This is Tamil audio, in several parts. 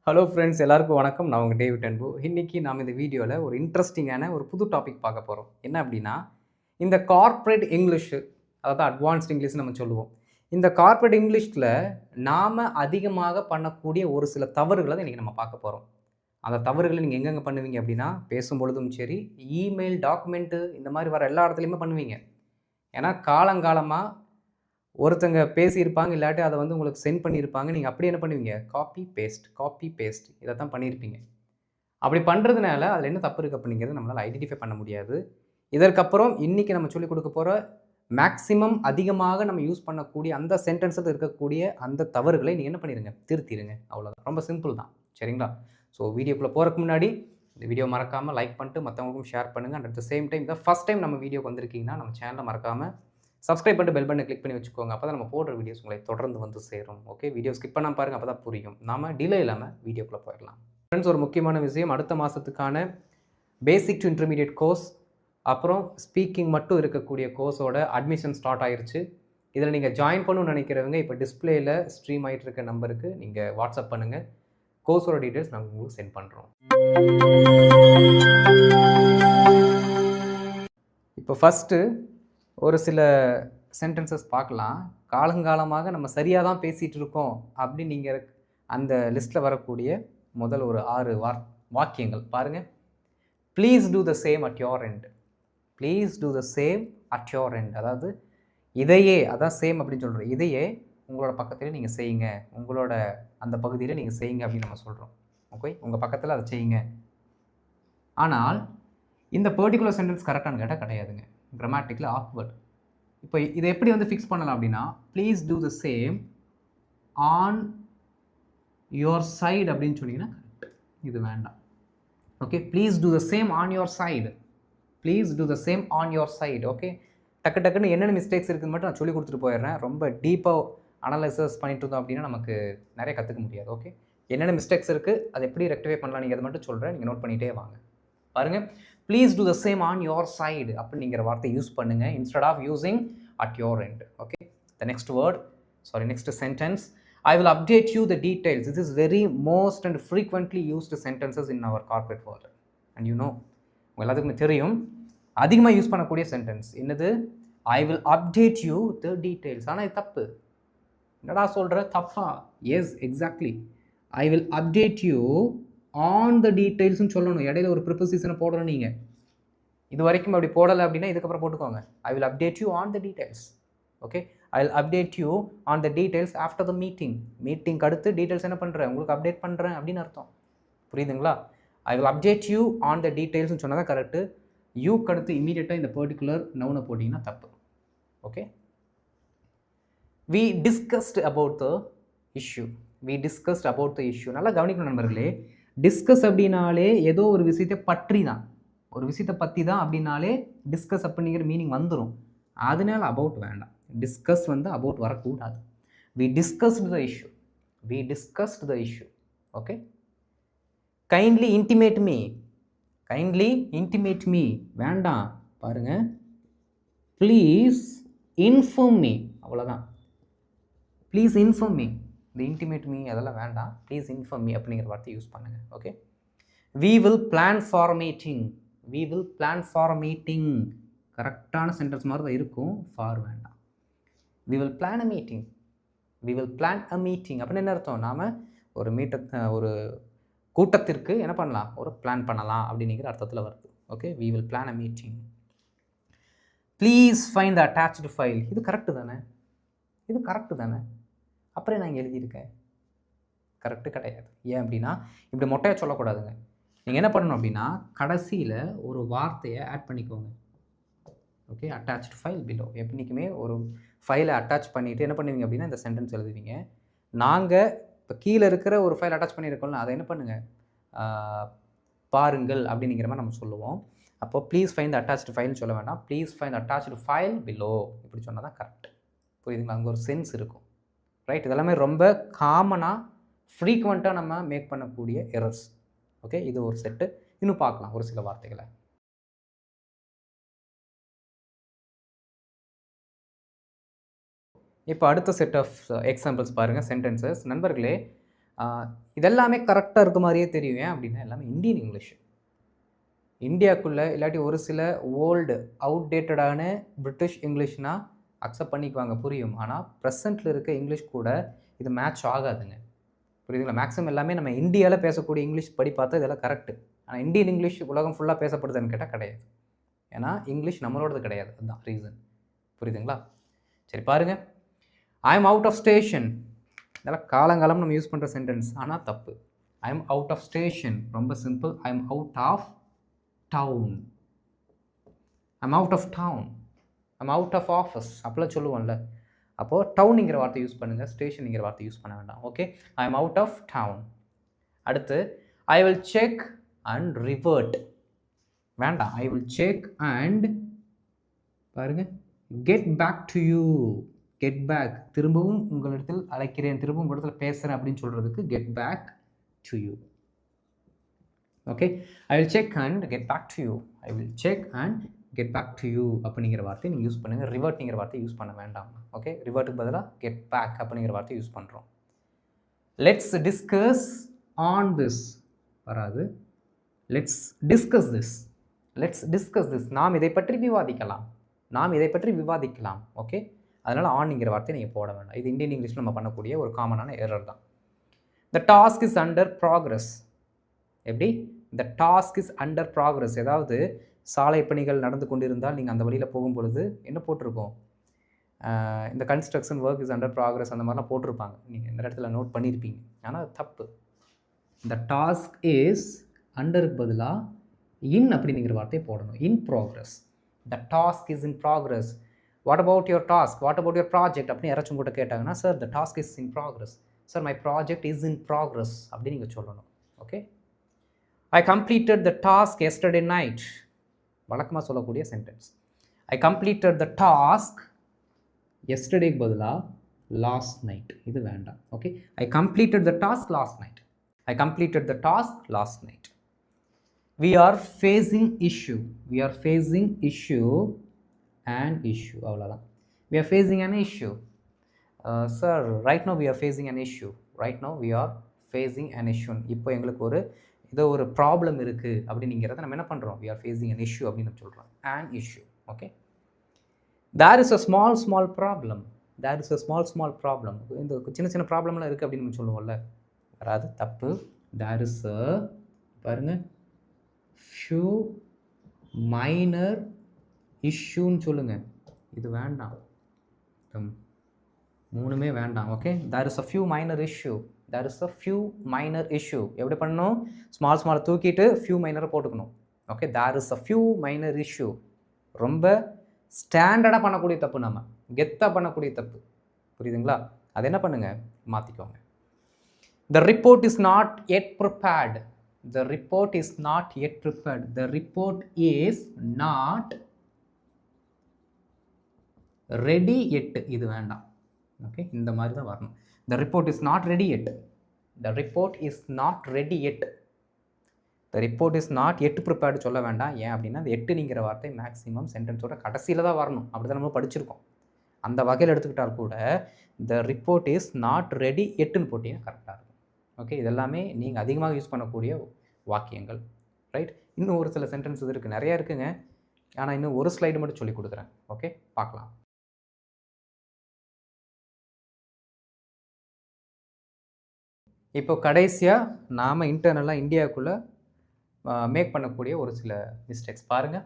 ஹலோ ஃப்ரெண்ட்ஸ் எல்லாருக்கும் வணக்கம். நான் உங்க டேவிட் அன்பு. இன்னைக்கு நாம இந்த வீடியோல ஒரு இன்ட்ரஸ்டிங்கான ஒரு புது டாபிக் பார்க்க போறோம். என்ன அப்படின்னா, இந்த கார்ப்பரேட் இங்கிலீஷு அதாவது அட்வான்ஸ்ட் இங்கிலீஷ்னு நம்ம சொல்லுவோம். இந்த கார்ப்பரேட் இங்கிலீஷ்ல நாம அதிகமாக பண்ணக்கூடிய ஒரு சில தவறுகள தான் இன்னைக்கு நம்ம பார்க்க போறோம். அந்த தவறுகள நீங்க எங்கெங்க பண்ணுவீங்க அப்படின்னா, பேசும்பொழுதும் சரி, இமெயில், டாக்குமெண்ட் இந்த மாரி வர எல்லா இடத்துலயுமே பண்ணுவீங்க. ஏன்னா காலங்காலமா ஒருத்தங்க பேசியிருப்பாங்க. இல்லாட்டி அத வந்து உங்களுக்கு சென்ட் பண்ணியிருப்பாங்க. நீங்க அப்படியே என்ன பண்ணுவீங்க? காப்பி, பேஸ்ட், காப்பி, பேஸ்ட் இத தான் பண்ணியிருப்பீங்க. அப்படி பண்றதுனால அதில என்ன தப்பு இருக்கு அப்படிங்கிறத நம்மளால ஐடென்டிஃபை பண்ண முடியாது. இதற்கப்புறம் இன்னைக்கு நம்ம சொல்லிக் குடுக்க போற மேக்ஸிமம் அதிகமாக நம்ம யூஸ் பண்ணக்கூடிய அந்த சென்டென்ஸ்ல இருக்கக்கூடிய அந்த தவறுகளை நீங்க என்ன பண்ணிருங்க? திருத்திருங்க. அவ்வளோதான். ரொம்ப சிம்பிள் தான். சரிங்களா? ஸோ வீடியோக்குள்ள போறதுக்கு முன்னாடி இந்த வீடியோ மறக்காம லைக் பண்ணிட்டு மத்தவங்களுக்கும் ஷேர் பண்ணுங்க. அட் த சேம் டைம் இதான் ஃபர்ஸ்ட் டைம் நம்ம வீடியோக்கு வந்திருக்கீங்கன்னா, நம்ம சேனல மறக்காம சப்ஸ்கிரைப் பண்ணிட்டு பெல் பட்டன கிளிக் பண்ணி வச்சுக்கோங்க. அப்பதான் நம்ம போடுற வீடியோஸ் உங்களை தொடர்ந்து வந்து சேரும். ஓகே. வீடியோ ஸ்கிப் பண்ணாம பாருங்க. அப்பதான் புரியும். நாம டிலே இல்லாம வீடியோக்குள்ள போயிரலாம். ஃப்ரெண்ட்ஸ் ஒரு முக்கியமான விஷயம். அடுத்த மாசத்துக்கான பேசிக் டூ இன்டர்மீடியேட் கோர்ஸ், அப்புறம் ஸ்பீக்கிங் மட்டும் இருக்கக்கூடிய கோர்ஸோட அட்மிஷன் ஸ்டார்ட் ஆயிருச்சு. இதில நீங்க ஜாயின் பண்ணணும்னு நினைக்கிறவங்க, இப்ப டிஸ்ப்ளேல ஸ்ட்ரீம் ஆயிட்டு இருக்க நம்பருக்கு நீங்க வாட்ஸ்அப் பண்ணுங்க. கோர்ஸோட டீட்டெயில்ஸ் நாங்க உங்களுக்கு சென்ட் பண்றோம். இப்போ ஃபர்ஸ்ட்டு ஒரு சில சென்டென்சஸ் பார்க்கலாம். காலங்காலமாக நம்ம சரியா தான் பேசிட்டு இருக்கோம் அப்படின்னு நீங்க அந்த லிஸ்ட்ல வரக்கூடிய முதல் ஒரு 6 வாக்கியங்கள் பாருங்க. Please do the same at your end. Please do the same at your end. அதாவது இதையே அதான் சேம் அப்படின்னு சொல்றோம். இதையே உங்களோட பக்கத்திலே நீங்க செய்யுங்க. உங்களோட அந்த பகுதியில நீங்க செய்யுங்க அப்படின்னு நம்ம சொல்றோம். ஓகே. உங்க பக்கத்துல அத செய்யுங்க. ஆனால் இந்த பர்ட்டிகுலர் சென்டென்ஸ் கரெக்டான்னு கேட்டா கிடையாதுங்க. Grammatically awkward. இப்போ இத எப்படி வந்து ஃபிக்ஸ் பண்ணலாம் அப்படின்னா, please do the same on your side அப்படின்னு சொன்னீங்கன்னா கரெக்ட். இது வேண்டாம். Okay. Please do the same on your side. Please do the same on your side. Okay. டக்கு டக்குன்னு என்னென்ன மிஸ்டேக்ஸ் இருக்குன்னு மட்டும் நான் சொல்லிக் கொடுத்துட்டு போயிடுறேன். ரொம்ப டீப்பா அனலைசிஸ் பண்ணிட்டு இருந்தோம் அப்படின்னா நமக்கு நிறைய கத்துக்க முடியாது. ஓகே. என்னென்ன மிஸ்டேக்ஸ் இருக்கு, அதை எப்படி ரெக்டிஃபை பண்ணலாம் நீங்க அத மட்டும் சொல்றேன். நீங்க நோட் பண்ணிட்டே வாங்க. பாருங்க. Please do the same on your side அப்படிங்கிற வார்த்தை யூஸ் பண்ணுங்க. Instead of using at your end. Okay. The next word next sentence. I will update you the details. This is very most and frequently used sentences in our corporate world. And you know, உங்க எல்லாத்துக்குமே தெரியும். அதிகமாக யூஸ் பண்ணக்கூடிய சென்டென்ஸ் என்னது? I will update you the details. ஆனால் இது தப்பு. என்னடா சொல்கிற? தப்பா? Yes exactly. I will update you on the டீட்டெயில்ஸ்னு சொல்லணும். இடையில ஒரு ப்ரிப்போசிஷனை போடணும் நீங்கள். இது வரைக்கும் அப்படி போடலை அப்படின்னா இதுக்கப்புறம் போட்டுக்கோங்க. I will update you on the details. Okay. I will update you on the details after the meeting. Meeting அடுத்து டீட்டெயில்ஸ் என்ன பண்ணுறேன்? உங்களுக்கு அப்டேட் பண்ணுறேன் அப்படின்னு அர்த்தம். புரியுதுங்களா? I will update you on the டீட்டெயில்ஸ்னு சொன்னால் தான் கரெக்டு. யூக்கு அடுத்து இமீடியட்டாக இந்த பர்டிகுலர் நவுனை போட்டிங்கன்னா தப்பு. Okay. We discussed about the issue. We discussed about the issue. நல்லா கவனிக்கணும் நண்பர்களே. டிஸ்கஸ் அப்படின்னாலே ஏதோ ஒரு விஷயத்தை பற்றி தான், ஒரு விஷயத்தை பற்றி தான் அப்படின்னாலே டிஸ்கஸ் அப்படிங்கிற மீனிங் வந்துடும். அதனால அபவுட் வேண்டாம். டிஸ்கஸ் வந்து அபவுட் வரக்கூடாது. We discussed the issue. We discussed the issue. Okay. Kindly intimate me. Kindly intimate me வேண்டாம். பாருங்க. Please inform me. அவ்வளோதான். Please inform me. இந்த இன்டிமேட் மீ அதெல்லாம் வேண்டாம். ப்ளீஸ் இன்ஃபார்ம் மீ அப்படிங்கிற வார்த்தை யூஸ் பண்ணுங்கள். Okay. We will plan for meeting. We will plan for meeting. கரெக்டான சென்டென்ஸ் மாதிரி தான் இருக்கும். ஃபார் வேண்டாம். We will plan a meeting. We will plan a meeting அப்படின்னு என்ன அர்த்தம்? நாம் ஒரு கூட்டத்திற்கு என்ன பண்ணலாம்? ஒரு பிளான் பண்ணலாம் அப்படிங்கிற அர்த்தத்தில் வருது. Okay. We will plan a meeting. Please find the attached file. இது கரெக்டு தானே? இது கரெக்டு தானே? அப்புறம் நான் இங்கே எழுதியிருக்கேன். கரெக்டு கிடையாது. ஏன் அப்படின்னா இப்படி மொட்டையாக சொல்லக்கூடாதுங்க. நீங்கள் என்ன பண்ணணும் அப்படின்னா கடைசியில் ஒரு வார்த்தையை ஆட் பண்ணிக்கோங்க. ஓகே. Attached file below. எப்படிக்குமே ஒரு ஃபைலை அட்டாச் பண்ணிவிட்டு என்ன பண்ணுவீங்க அப்படின்னா இந்த சென்டென்ஸ் எழுதுவீங்க. நாங்கள் இப்போ கீழே இருக்கிற ஒரு ஃபைல் அட்டாச் பண்ணியிருக்கோம்ல, அதை என்ன பண்ணுங்கள்? பாருங்கள் அப்படிங்கிற மாதிரி நம்ம சொல்லுவோம். அப்போ ப்ளீஸ் ஃபைண்ட் த அட்டாச்டு ஃபைல்னு சொல்ல வேண்டாம். Please find attached file below இப்படி சொன்னால் தான் கரெக்ட். புரியுதுங்களா? அங்கே ஒரு சென்ஸ் இருக்கும். ரைட். இதெல்லாமே ரொம்ப காமனாக ஃப்ரீக்வெண்ட்டாக நம்ம மேக் பண்ணக்கூடிய எரர்ஸ். ஓகே. இது ஒரு செட்டு. இன்னும் பார்க்கலாம் ஒரு சில வார்த்தைகளை. இப்போ அடுத்த செட் ஆஃப் எக்ஸாம்பிள்ஸ் பாருங்கள். சென்டென்சஸ். நண்பர்களே, இதெல்லாமே கரெக்டாக இருக்க மாதிரியே தெரியும். ஏன் அப்படின்னா எல்லாமே இந்தியன் இங்கிலீஷ். இந்தியாவுக்குள்ளே இல்லாட்டி ஒரு சில ஓல்டு அவுட்டேட்டடான பிரிட்டிஷ் இங்கிலீஷ்னால் அக்செப்ட் பண்ணிக்குவாங்க, புரியும். ஆனால் ப்ரெசண்ட்டில் இருக்க இங்கிலீஷ் கூட இது மேட்ச் ஆகாதுங்க, புரியுதுங்களா? மேக்ஸிமம் எல்லாமே நம்ம இந்தியாவில் பேசக்கூடிய இங்கிலீஷ் படி பார்த்தா இதெல்லாம் கரெக்டு. ஆனால் இந்தியன் இங்கிலீஷ் உலகம் ஃபுல்லாக பேசப்படுதுன்னு கேட்டால் கிடையாது. ஏன்னா இங்கிலீஷ் நம்மளோடது கிடையாது, அதுதான் ரீசன். புரியுதுங்களா? சரி பாருங்கள், I am out of station. இதெல்லாம் காலங்காலம் நம்ம யூஸ் பண்ணுற சென்டென்ஸ், ஆனால் தப்பு. I am out of station ரொம்ப simple. I am out of town. I am out of town. I am out of office அப்படிலாம் சொல்லுவோம்ல. அப்போது டவுனுங்கிற வார்த்தை யூஸ் பண்ணுங்கள், ஸ்டேஷனுங்கிற வார்த்தை யூஸ் பண்ண வேண்டாம். Okay, I am out of town. அடுத்து I will check and revert. வேண்டாம், ஐ வில் செக் அண்ட் பாருங்க get back to you. Get back, திரும்பவும் உங்களிடத்தில் அழைக்கிறேன், திரும்பவும் உங்களிடத்தில் பேசுகிறேன் அப்படின்னு சொல்கிறதுக்கு get back to you. Okay, I will check and get back to you. I will check and get back to you அப்படிங்கிற வார்த்தையை நீங்கள் யூஸ் பண்ணுங்கள். ரிவர்ட்ங்கிற வார்த்தையை யூஸ் பண்ண வேண்டாம். ஓகே, ரிவர்ட்டுக்கு பதிலாக கெட் பேக் அப்படிங்கிற வார்த்தையை யூஸ் பண்ணுறோம். லெட்ஸ் டிஸ்கஸ் ஆன் திஸ் வராது. Let's discuss this. Let's discuss this, நாம் இதை பற்றி விவாதிக்கலாம், நாம் இதை பற்றி விவாதிக்கலாம். ஓகே, அதனால் ஆன்ங்கிற வார்த்தையை நீங்கள் போட வேண்டாம். இது இந்தியன் இங்கிலீஷில் நம்ம பண்ணக்கூடிய ஒரு காமனான எரர் தான். The task is under progress. எப்படி? The task is under progress. ஏதாவது சாலை பணிகள் நடந்து கொண்டிருந்தால் நீங்கள் அந்த வழியில் போகும்பொழுது என்ன போட்டிருக்கோம்? இந்த construction work is under progress அந்த மாதிரிலாம் போட்டிருப்பாங்க, நீங்கள் இந்த இடத்துல நோட் பண்ணியிருப்பீங்க. ஆனால் தப்பு. த டாஸ்க் இஸ் அண்டருக்கு பதிலாக இன் அப்படிங்கிற வார்த்தையை போடணும். In progress. The task is in progress. What about your task, what about your project அப்படின்னு யாராச்சும் கூட கேட்டாங்கன்னா, sir the task is in progress, sir my project is in progress அப்படின்னு நீங்கள் சொல்லணும். Okay, I completed the task yesterday night. வழக்கமாக சொல்லக்கூடிய sentence. I completed the task எஸ்டர்டேக்கு பதிலாக லாஸ்ட் நைட். இது வேண்டாம். Okay, I completed the task last night. I completed the task last night. We are facing issue. We are facing issue and issue. அவ்வளோதான். We are facing an issue. Sir, right now we are facing an issue. Right now we are facing an issue. இப்போ எங்களுக்கு ஒரு ப்ராப்ளம் இருக்குது அப்படிங்கிறத நம்ம என்ன பண்ணுறோம்? We are facing an issue அப்படின்னு நம்ம சொல்கிறோம். An issue. Okay. There is a small problem. There is a small problem. இந்த சின்ன சின்ன ப்ராப்ளம்லாம் இருக்குது அப்படின்னு நம்ம சொல்லுவோம்ல, வராது, தப்பு. There is a பாருங்க few minor issueன்னு சொல்லுங்கள். இது வேண்டாம், மூணுமே வேண்டாம். Okay, there is a few minor issue. There is a few minor issue. எப்படி பண்ணணும்? ஸ்மால் தூக்கிட்டு few minor போட்டுக்கணும். Okay, there is a few minor issue. ரொம்ப ஸ்டாண்டர்டாக பண்ணக்கூடிய தப்பு, நம்ம கெத்தாக பண்ணக்கூடிய தப்பு. புரியுதுங்களா? அது என்ன பண்ணுங்கள், மாற்றிக்கோங்க. The report is not yet prepared. The report is not yet prepared. The report is not ready yet. இது வேண்டாம். ஓகே, இந்த மாதிரி தான் வரணும். The report is not ready yet. The report is not ready yet. The report is not yet prepared சொல்ல வேண்டாம். ஏன் அப்படின்னா அந்த எட்டுங்கிற வார்த்தை மேக்ஸிமம் சென்டென்ஸோட கடைசியில் தான் வரணும். அப்படி தான் நம்ம படிச்சிருக்கோம். அந்த வகையில் எடுத்துக்கிட்டால் கூட the report is not ready yetன்னு போட்டிங்கன்னா கரெக்டாக இருக்கும். ஓகே, இதெல்லாமே நீங்கள் அதிகமாக யூஸ் பண்ணக்கூடிய வாக்கியங்கள். ரைட், இன்னும் ஒரு சில சென்டென்ஸஸ் இருக்குது, நிறையா இருக்குங்க. ஆனால் இன்னும் ஒரு ஸ்லைடு மட்டும் சொல்லி கொடுக்குறேன். ஓகே, பார்க்கலாம். இப்போ கடைசியாக நாம் இன்டர்னலாக இந்தியாவுக்குள்ளே மேக் பண்ணக்கூடிய ஒரு சில மிஸ்டேக்ஸ் பாருங்கள்.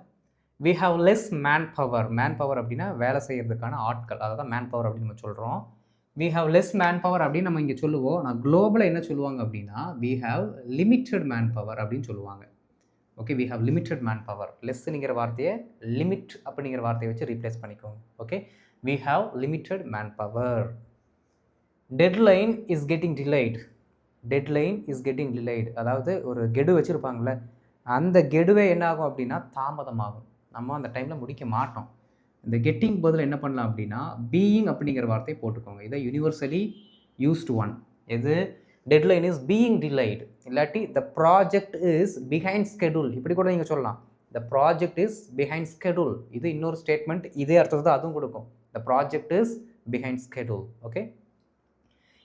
we have less manpower. manpower அப்படின்னா வேலை செய்கிறதுக்கான ஆட்கள், அதை தான் மேன் பவர் அப்படின்னு நம்ம சொல்கிறோம். we have less manpower அப்படின்னு நம்ம இங்கே சொல்லுவோம். நான் குளோபலாக என்ன சொல்லுவாங்க அப்படின்னா we have limited manpower அப்படின்னு சொல்லுவாங்க. Okay, we have limited manpower. லெஸ்ஸுங்கிற வார்த்தையை லிமிட் அப்படிங்கிற வார்த்தையை வச்சு ரீப்ளேஸ் பண்ணிக்கோங்க. Okay, we have limited manpower. deadline is getting delayed. deadline is getting delayed. அதாவது ஒரு கெடு வச்சுருப்பாங்களே, அந்த கெடுவே என்ன ஆகும் அப்படின்னா தாமதமாகும், நம்ம அந்த டைமில் முடிக்க மாட்டோம். இந்த கெட்டிங் பதில் என்ன பண்ணலாம் அப்படின்னா பீயிங் அப்படிங்கிற வார்த்தையை போட்டுக்கோங்க. இதை யூனிவர்சலி யூஸ்டு ஒன். எது? டெட்லைன் இஸ் பீயிங் டிலைடு, இல்லாட்டி the project is behind schedule, இப்படி கூட நீங்கள் சொல்லலாம். The project is behind schedule, இது இன்னொரு ஸ்டேட்மெண்ட், இதே அர்த்தத்தை தான் அதுவும் கொடுக்கும். The project is behind schedule. Okay,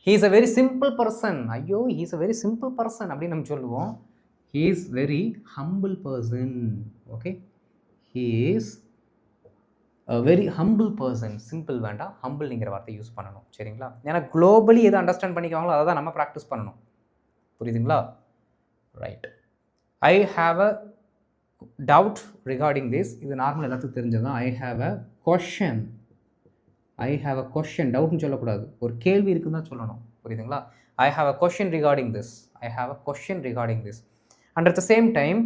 he is a very simple person. ஐயோ he is a very simple person அப்படின்னு நம்ம சொல்லுவோம். he is very humble person. Okay, he is a very humble person. Simple வேண்டாம், ஹம்பிள்ங்கிற வார்த்தை யூஸ் பண்ணணும். சரிங்களா? ஏன்னா குளோபலி எதை அண்டர்ஸ்டாண்ட் பண்ணிக்குவாங்களோ அதை தான் நம்ம ப்ராக்டிஸ் பண்ணணும். புரியுதுங்களா? Right. I have a doubt regarding this. இது நார்மல் எல்லாத்துக்கும் தெரிஞ்சது தான். I have a question. I have a question. டவுட்னு சொல்லக்கூடாது, ஒரு கேள்வி இருக்குன்னு தான் சொல்லணும். புரியுதுங்களா? I have a question regarding this. I have a question regarding this. And at the same time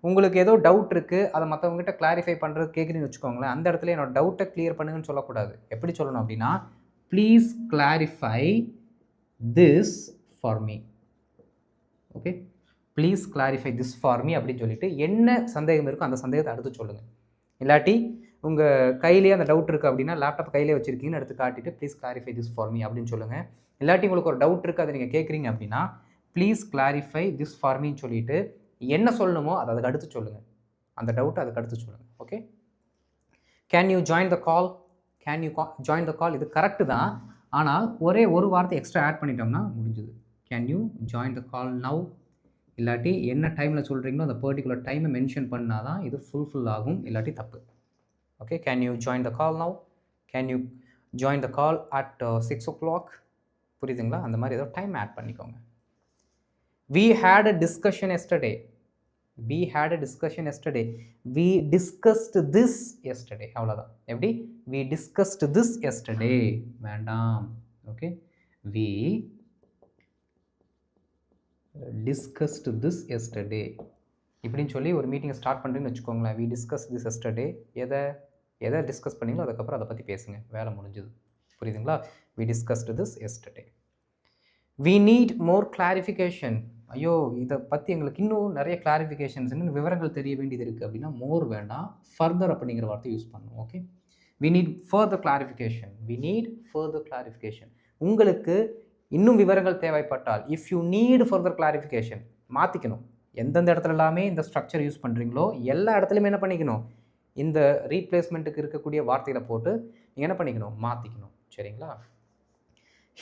உங்களுக்கு ஏதோ டவுட் இருக்குது, அதை மற்றவங்ககிட்ட கிளாரிஃபை பண்ணுறது கேட்குறீங்கன்னு வச்சுக்கோங்களேன். அந்த இடத்துல என்னோட டவுட்டை கிளியர் பண்ணுங்கன்னு சொல்லக்கூடாது. எப்படி சொல்லணும் அப்படின்னா, please clarify this for me. Okay, please clarify this for me அப்படின்னு சொல்லிட்டு என்ன சந்தேகம் இருக்கோ அந்த சந்தேகத்தை அடுத்து சொல்லுங்கள். இல்லாட்டி உங்கள் கையிலேயே அந்த டவுட் இருக்குது அப்படின்னா லேப்டாப் கையிலே வச்சுருக்கீங்கன்னு எடுத்து காட்டிட்டு please clarify this for me அப்படின்னு சொல்லுங்கள். இல்லாட்டி உங்களுக்கு ஒரு டவுட் இருக்குது, அதை நீங்கள் கேட்குறீங்க அப்படின்னா ப்ளீஸ் கிளாரிஃபை திஸ் ஃபார் மீன்னு சொல்லிட்டு என்ன சொல்லணுமோ அதை அதுக்கு அடுத்து சொல்லுங்கள். அந்த டவுட்டை அதுக்கு அடுத்து சொல்லுங்கள். Okay, can you join the call? Can you join the call? இது கரெக்டு தான், ஆனால் ஒரே ஒரு வார்த்தை எக்ஸ்ட்ரா ஆட் பண்ணிட்டோம்னா முடிஞ்சுது. Can you join the call now? இல்லாட்டி என்ன டைமில் சொல்கிறீங்களோ அந்த பர்டிகுலர் டைமை மென்ஷன் பண்ணால் தான் இது ஃபுல்ஃபில் ஆகும், இல்லாட்டி தப்பு. Okay, can you join the call now? Can you join the call at 6 o'clock? புரியுதுங்களா? அந்த மாதிரி ஏதோ டைம் ஆட் பண்ணிக்கோங்க. We had a discussion yesterday. We had a discussion yesterday. We discussed this yesterday. அவ்வளோதான். எப்படி? We discussed this yesterday. வேண்டாம். Okay, we discussed this yesterday இப்படின்னு சொல்லி ஒரு மீட்டிங்கை ஸ்டார்ட் பண்ணுறீங்கன்னு வச்சுக்கோங்களேன். we discussed this yesterday. எதை டிஸ்கஸ் பண்ணீங்களோ அதுக்கப்புறம் அதை பற்றி பேசுங்க, வேலை முடிஞ்சுது. புரியுதுங்களா? we discussed this yesterday. we need more clarification. ஐயோ இதை பற்றி எங்களுக்கு இன்னும் நிறைய கிளாரிஃபிகேஷன்ஸ், இன்னும் விவரங்கள் தெரிய வேண்டியது இருக்குது அப்படின்னா மோர் வேண்டாம், ஃபர்தர் அப்படிங்கிற வார்த்தை யூஸ் பண்ணணும். Okay, we need further clarification. we need further clarification. உங்களுக்கு இன்னும் விவரங்கள் தேவைப்பட்டால், if you need further clarification மாற்றிக்கணும். எந்தெந்த இடத்துல எல்லாமே இந்த ஸ்ட்ரக்சர் யூஸ் பண்ணுறீங்களோ எல்லா இடத்துலையுமே என்ன பண்ணிக்கணும், இந்த ரீப்ளேஸ்மெண்ட்டுக்கு இருக்கக்கூடிய வார்த்தைகளை போட்டு நீங்கள் என்ன பண்ணிக்கணும், மாற்றிக்கணும். சரிங்களா?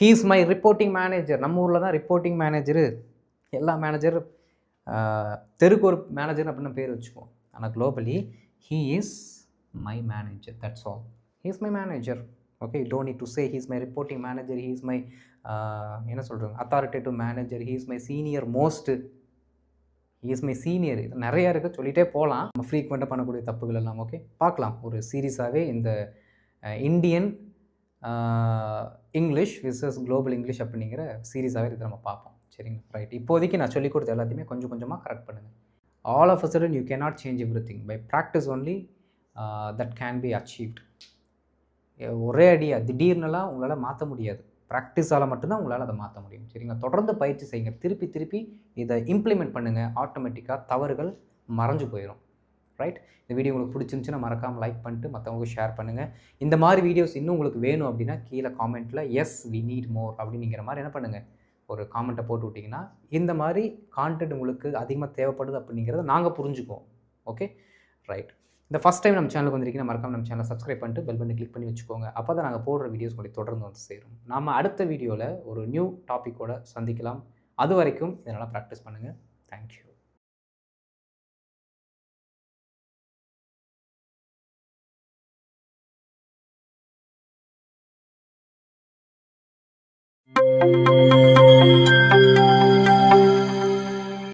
he is my reporting manager. நம்ம ஊரில் தான் ரிப்போர்ட்டிங் மேனேஜரு, எல்லா மேனேஜர் தெருக்கு ஒரு மேனேஜர் அப்படின்னு பேர் வச்சுக்குவோம். ஆனால் globally he is my manager. that's all. he is my manager. okay, you don't need to say he is my reporting manager, he is my என்ன சொல்கிறாங்க, authoritative manager, he is my senior most, he is my senior. இது நிறையா இருக்குது, சொல்லிகிட்டே போகலாம். நம்ம ஃப்ரீக்வெண்ட்டாக பண்ணக்கூடிய தப்புகள் எல்லாம். ஓகே, பார்க்கலாம் ஒரு சீரியஸாகவே இந்த Indian English versus global English அப்படிங்கிற சீரியஸாகவே இதை நம்ம பார்ப்போம். சரிங்க, ரைட். இப்போதைக்கு நான் சொல்லிக் கொடுத்த எல்லாத்தையுமே கொஞ்சம் கொஞ்சமாக கரெக்ட் பண்ணுங்கள். All of a sudden you cannot change everything. By practice only that can be achieved. ஒரே அடியாக திடீர்னுலாம் உங்களால் மாற்ற முடியாது. ப்ராக்டிஸால் மட்டும்தான் உங்களால் அதை மாற்ற முடியும். சரிங்களா? தொடர்ந்து பயிற்சி செய்யுங்க, திருப்பி திருப்பி இதை இம்ப்ளிமெண்ட் பண்ணுங்கள். ஆட்டோமேட்டிக்காக தவறுகள் மறைஞ்சு போயிடும். ரைட். இந்த வீடியோ உங்களுக்கு பிடிச்சிருந்துச்சுன்னா மறக்காமல் லைக் பண்ணிட்டு மற்றவங்களுக்கு ஷேர் பண்ணுங்கள். இந்த மாதிரி வீடியோஸ் இன்னும் உங்களுக்கு வேணும் அப்படின்னா கீழே காமெண்ட்டில் எஸ் வி நீட் மோர் அப்படிங்கிற மாதிரி என்ன பண்ணுங்கள், ஒரு காமெண்ட்டை போட்டு விட்டிங்கன்னா இந்த மாதிரி கான்டென்ட் உங்களுக்கு அதிகமாக தேவைப்படுது அப்படிங்கிறத நாங்கள் புரிஞ்சுக்குவோம். Okay, right. இந்த ஃபஸ்ட் டைம் நம்ம சேனலுக்கு வந்திருக்கீங்கன்னா மறக்காம நம்ம சேனலை சப்ஸ்கிரைப் பண்ணிட்டு பெல் பட்டனை கிளிக் பண்ணி வச்சுக்கோங்க. அப்போ தான் நாங்கள் போடுற வீடியோஸ் உங்களுக்கு தொடர்ந்து வந்து சேரும். நம்ம அடுத்த வீடியோவில் ஒரு நியூ டாப்பிக்கோடு சந்திக்கலாம். அது வரைக்கும் இதனால் ப்ராக்டிஸ் பண்ணுங்கள். தேங்க்யூ. Thank you.